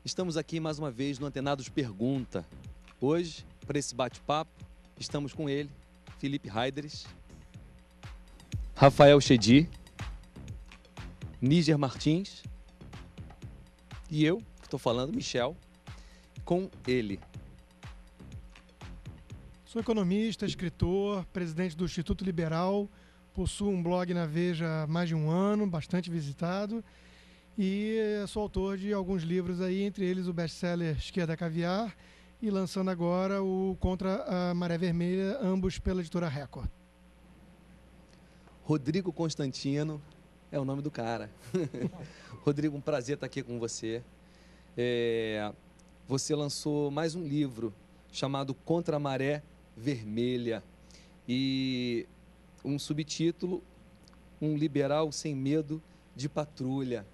Estamos aqui mais uma vez no Antenados Pergunta. Hoje, para esse bate-papo, estamos com ele, Felipe Heideres, Rafael Chedi, Níger Martins e eu, que estou falando, Michel, com ele. Sou economista, escritor, presidente do Instituto Liberal, possuo um blog na Veja há mais de um ano, bastante visitado, e sou autor de alguns livros aí, entre eles o best-seller Esquerda Caviar e lançando agora o Contra a Maré Vermelha, ambos pela editora Record. Rodrigo Constantino é o nome do cara. Rodrigo, um prazer estar aqui com você. Você lançou mais um livro chamado Contra a Maré Vermelha e um subtítulo, Um Liberal Sem Medo de Patrulha.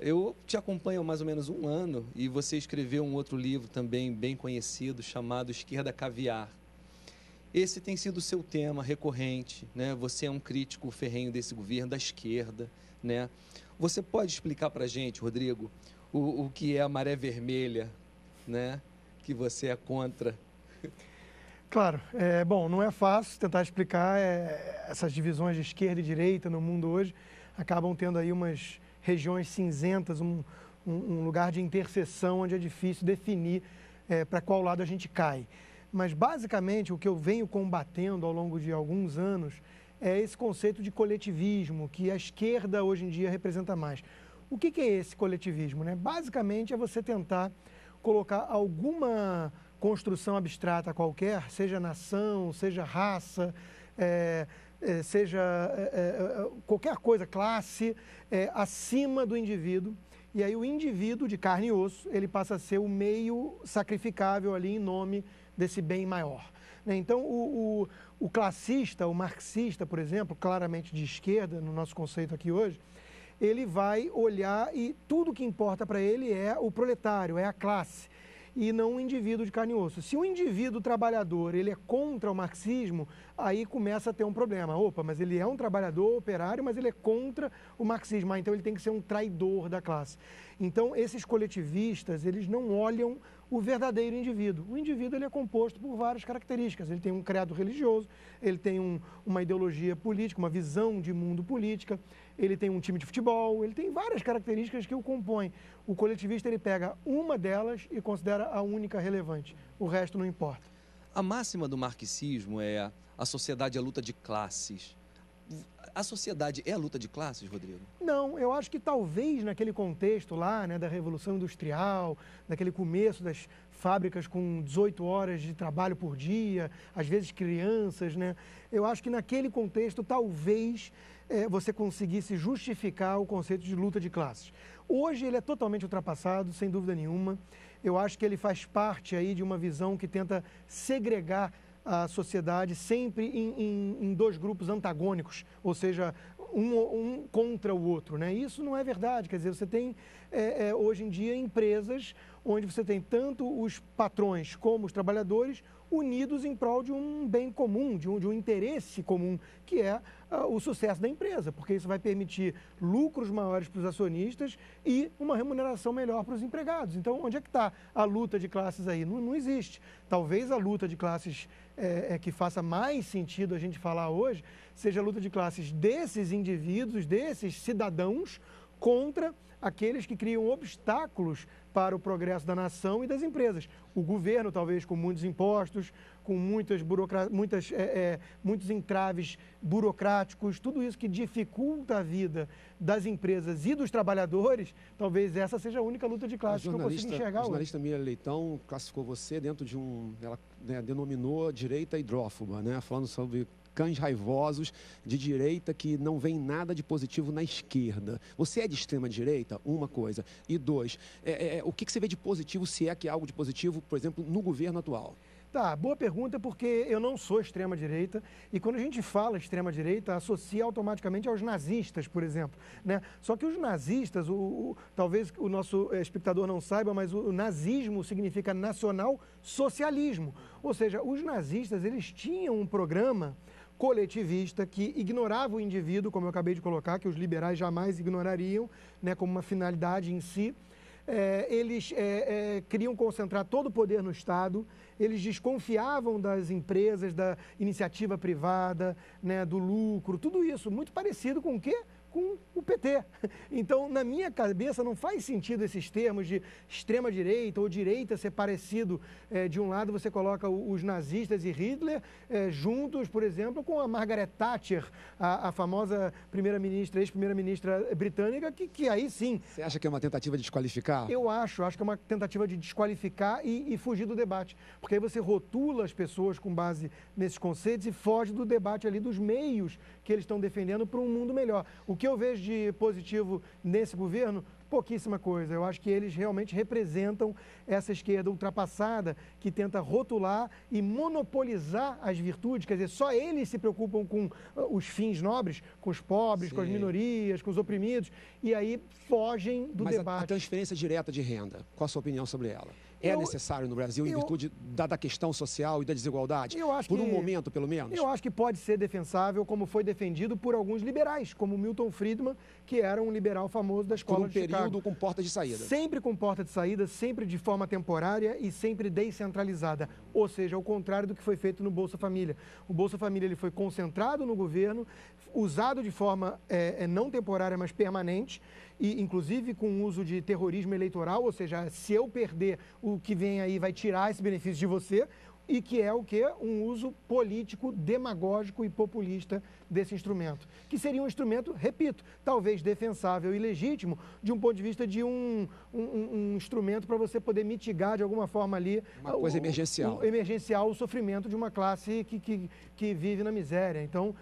Eu te acompanho há mais ou menos um ano e você escreveu um outro livro também bem conhecido chamado Esquerda Caviar. Esse tem sido o seu tema recorrente, né? Você é um crítico ferrenho desse governo, da esquerda, né? Você pode explicar para a gente, Rodrigo, o que é a maré vermelha, né? Que você é contra? Claro, bom, não é fácil tentar explicar essas divisões de esquerda e direita no mundo hoje, acabam tendo aí umas regiões cinzentas, um lugar de interseção onde é difícil definir para qual lado a gente cai. Mas, basicamente, o que eu venho combatendo ao longo de alguns anos é esse conceito de coletivismo, que a esquerda hoje em dia representa mais. O que é esse coletivismo, né? Basicamente, é você tentar colocar alguma construção abstrata qualquer, seja nação, seja raça, seja qualquer coisa, classe, acima do indivíduo. E aí o indivíduo de carne e osso, ele passa a ser o meio sacrificável ali em nome desse bem maior. Então, o classista, o marxista, por exemplo, claramente de esquerda, no nosso conceito aqui hoje, ele vai olhar e tudo que importa para ele é o proletário, é a classe, e não o indivíduo de carne e osso. Se o indivíduo trabalhador ele é contra o marxismo, aí começa a ter um problema. Opa, mas ele é um trabalhador operário, mas ele é contra o marxismo. Então ele tem que ser um traidor da classe. Então esses coletivistas, eles não olham o verdadeiro indivíduo. O indivíduo ele é composto por várias características. Ele tem um credo religioso, ele tem uma ideologia política, uma visão de mundo política, ele tem um time de futebol, ele tem várias características que o compõem. O coletivista ele pega uma delas e considera a única relevante. O resto não importa. A máxima do marxismo é a sociedade é a luta de classes. A sociedade é a luta de classes, Rodrigo? Não, eu acho que talvez naquele contexto lá, né, da Revolução Industrial, daquele começo das fábricas com 18 horas de trabalho por dia, às vezes crianças, né? Eu acho que naquele contexto talvez você conseguisse justificar o conceito de luta de classes. Hoje ele é totalmente ultrapassado, sem dúvida nenhuma. Eu acho que ele faz parte aí de uma visão que tenta segregar a sociedade sempre em dois grupos antagônicos, ou seja, um contra o outro, né? Isso não é verdade, quer dizer, você tem hoje em dia empresas onde você tem tanto os patrões como os trabalhadores unidos em prol de um bem comum, de um interesse comum, que é o sucesso da empresa, porque isso vai permitir lucros maiores para os acionistas e uma remuneração melhor para os empregados. Então, onde é que está a luta de classes aí? Não existe. Talvez a luta de classes que faça mais sentido a gente falar hoje seja a luta de classes desses indivíduos, desses cidadãos, contra aqueles que criam obstáculos para o progresso da nação e das empresas. O governo, talvez, com muitos impostos, com muitos entraves burocráticos, tudo isso que dificulta a vida das empresas e dos trabalhadores, talvez essa seja a única luta de classe que eu consigo enxergar hoje. A jornalista Miriam Leitão classificou você dentro de ela denominou direita hidrófoba, né, falando sobre cães raivosos de direita que não vem nada de positivo na esquerda. Você é de extrema direita? Uma coisa. E dois, o que você vê de positivo, se é que há algo de positivo, por exemplo, no governo atual? Tá, boa pergunta, porque eu não sou extrema-direita e quando a gente fala extrema-direita, associa automaticamente aos nazistas, por exemplo, né? Só que os nazistas, talvez o nosso espectador não saiba, mas o nazismo significa nacional-socialismo. Ou seja, os nazistas, eles tinham um programa coletivista que ignorava o indivíduo, como eu acabei de colocar, que os liberais jamais ignorariam, né, como uma finalidade em si. eles queriam concentrar todo o poder no Estado, eles desconfiavam das empresas, da iniciativa privada, né, do lucro, tudo isso, muito parecido com o quê? Com o PT. Então, na minha cabeça, não faz sentido esses termos de extrema-direita ou direita ser parecido. De um lado, você coloca os nazistas e Hitler juntos, por exemplo, com a Margaret Thatcher, a famosa primeira-ministra, ex-primeira-ministra britânica, que aí sim... Você acha que é uma tentativa de desqualificar? Eu acho que é uma tentativa de desqualificar e fugir do debate. Porque aí você rotula as pessoas com base nesses conceitos e foge do debate ali dos meios que eles estão defendendo para um mundo melhor. O que eu vejo de positivo nesse governo, pouquíssima coisa. Eu acho que eles realmente representam essa esquerda ultrapassada que tenta rotular e monopolizar as virtudes, quer dizer, só eles se preocupam com os fins nobres, com os pobres, com as minorias, com os oprimidos, e aí fogem do debate. Mas a transferência direta de renda, qual a sua opinião sobre ela? É necessário no Brasil, em virtude da questão social e da desigualdade? Por um momento, pelo menos? Eu acho que pode ser defensável, como foi defendido por alguns liberais, como Milton Friedman, que era um liberal famoso da escola de Chicago. Por um período com porta de saída. Sempre com porta de saída, sempre de forma temporária e sempre descentralizada. Ou seja, ao contrário do que foi feito no Bolsa Família. O Bolsa Família ele foi concentrado no governo, usado de forma não temporária, mas permanente, e inclusive com uso de terrorismo eleitoral, ou seja, se eu perder, o que vem aí vai tirar esse benefício de você, e que é o quê? Um uso político, demagógico e populista desse instrumento. Que seria um instrumento, repito, talvez defensável e legítimo, de um ponto de vista de um instrumento para você poder mitigar de alguma forma ali... Uma coisa emergencial. O sofrimento de uma classe que vive na miséria. Então,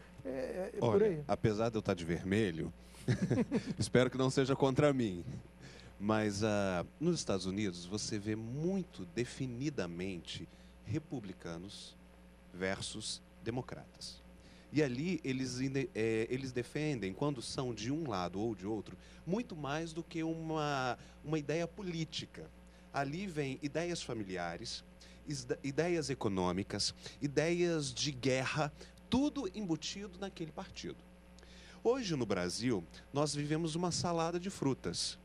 por aí. Apesar de eu estar de vermelho, espero que não seja contra mim, mas nos Estados Unidos você vê muito definidamente republicanos versus democratas. E ali eles defendem, quando são de um lado ou de outro, muito mais do que uma ideia política. Ali vem ideias familiares, ideias econômicas, ideias de guerra, tudo embutido naquele partido. Hoje no Brasil, nós vivemos uma salada de frutas.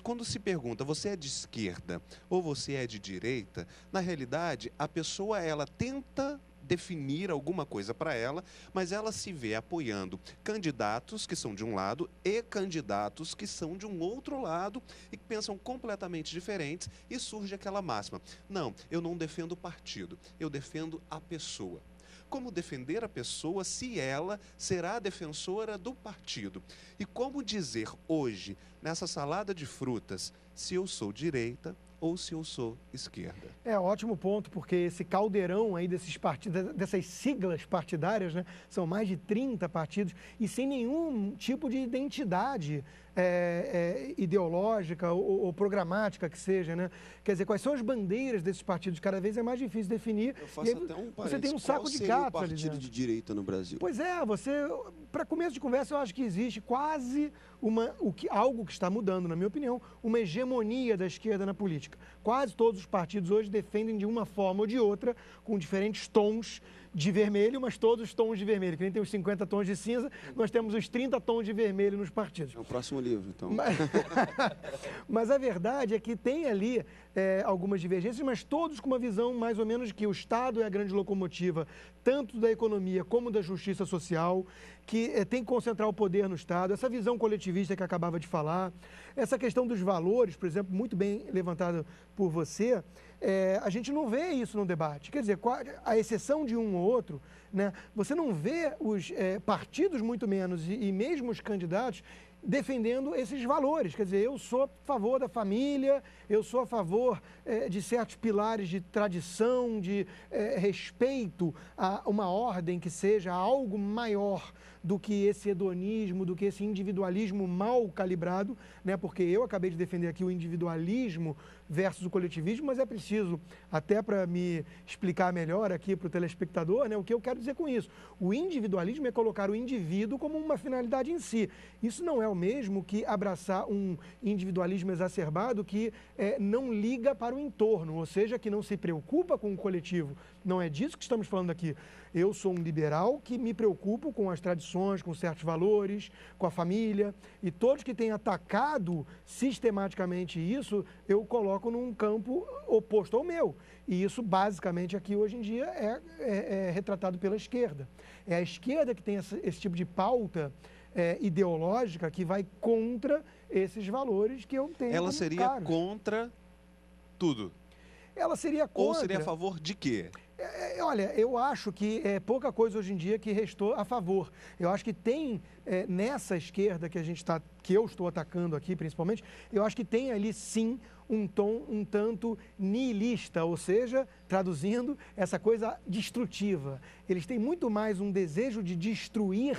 Quando se pergunta, você é de esquerda ou você é de direita, na realidade, a pessoa ela tenta definir alguma coisa para ela, mas ela se vê apoiando candidatos que são de um lado e candidatos que são de um outro lado e que pensam completamente diferentes, e surge aquela máxima: não, eu não defendo o partido, eu defendo a pessoa. Como defender a pessoa se ela será defensora do partido? E como dizer hoje, nessa salada de frutas, se eu sou direita ou se eu sou esquerda? Ótimo ponto, porque esse caldeirão aí desses partidos, dessas siglas partidárias, né, são mais de 30 partidos e sem nenhum tipo de identidade ideológica ou programática que seja, né? Quer dizer, quais são as bandeiras desses partidos? Cada vez é mais difícil definir. Eu faço até um parênteses. Você tem um saco de gatos ali dentro. Partido de direita no Brasil? Pois é, para começo de conversa, eu acho que existe quase algo que está mudando, na minha opinião, uma hegemonia da esquerda na política. Quase todos os partidos hoje defendem de uma forma ou de outra, com diferentes tons de vermelho, mas todos os tons de vermelho. Que nem tem os 50 tons de cinza, nós temos os 30 tons de vermelho nos partidos. É o próximo livro, então. Mas a verdade é que tem ali algumas divergências, mas todos com uma visão mais ou menos de que o Estado é a grande locomotiva, tanto da economia como da justiça social, que tem que concentrar o poder no Estado, essa visão coletivista que acabava de falar, essa questão dos valores, por exemplo, muito bem levantada por você, a gente não vê isso no debate. Quer dizer, a exceção de um ou outro, né, você não vê os partidos, muito menos, e mesmo os candidatos, defendendo esses valores. Quer dizer, eu sou a favor da família, eu sou a favor de certos pilares de tradição, de respeito a uma ordem que seja algo maior do que esse hedonismo, do que esse individualismo mal calibrado, né? Porque eu acabei de defender aqui o individualismo versus o coletivismo, mas é preciso, até para me explicar melhor aqui para o telespectador, né, o que eu quero dizer com isso. O individualismo é colocar o indivíduo como uma finalidade em si. Isso não é o mesmo que abraçar um individualismo exacerbado que não liga para o entorno, ou seja, que não se preocupa com o coletivo. Não é disso que estamos falando aqui. Eu sou um liberal que me preocupo com as tradições tradições, com certos valores, com a família. E todos que têm atacado sistematicamente isso, eu coloco num campo oposto ao meu. E isso, basicamente, aqui hoje em dia é retratado pela esquerda. É a esquerda que tem esse tipo de pauta ideológica que vai contra esses valores que eu tenho. Ela como seria caros. contra tudo. Ela seria contra. Ou seria a favor de quê? Olha, eu acho que é pouca coisa hoje em dia que restou a favor. Eu acho que tem nessa esquerda que eu estou atacando aqui, principalmente, eu acho que tem ali sim um tom um tanto nihilista, ou seja, traduzindo, essa coisa destrutiva. Eles têm muito mais um desejo de destruir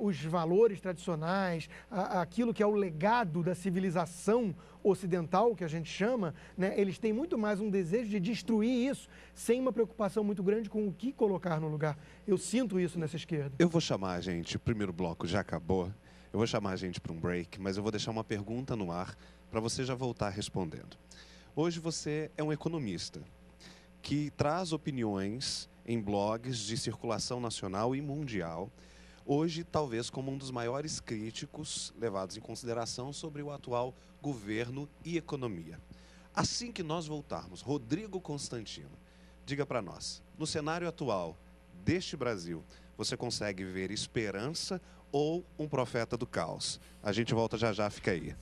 os valores tradicionais, aquilo que é o legado da civilização ocidental, que a gente chama, né? Eles têm muito mais um desejo de destruir isso, sem uma preocupação muito grande com o que colocar no lugar. Eu sinto isso nessa esquerda. Eu vou chamar a gente, o primeiro bloco já acabou, eu vou chamar a gente para um break, mas eu vou deixar uma pergunta no ar para você já voltar respondendo. Hoje você é um economista que traz opiniões em blogs de circulação nacional e mundial, hoje talvez como um dos maiores críticos levados em consideração sobre o atual governo e economia. Assim que nós voltarmos, Rodrigo Constantino, diga para nós, no cenário atual deste Brasil, você consegue ver esperança ou um profeta do caos? A gente volta já já, fica aí.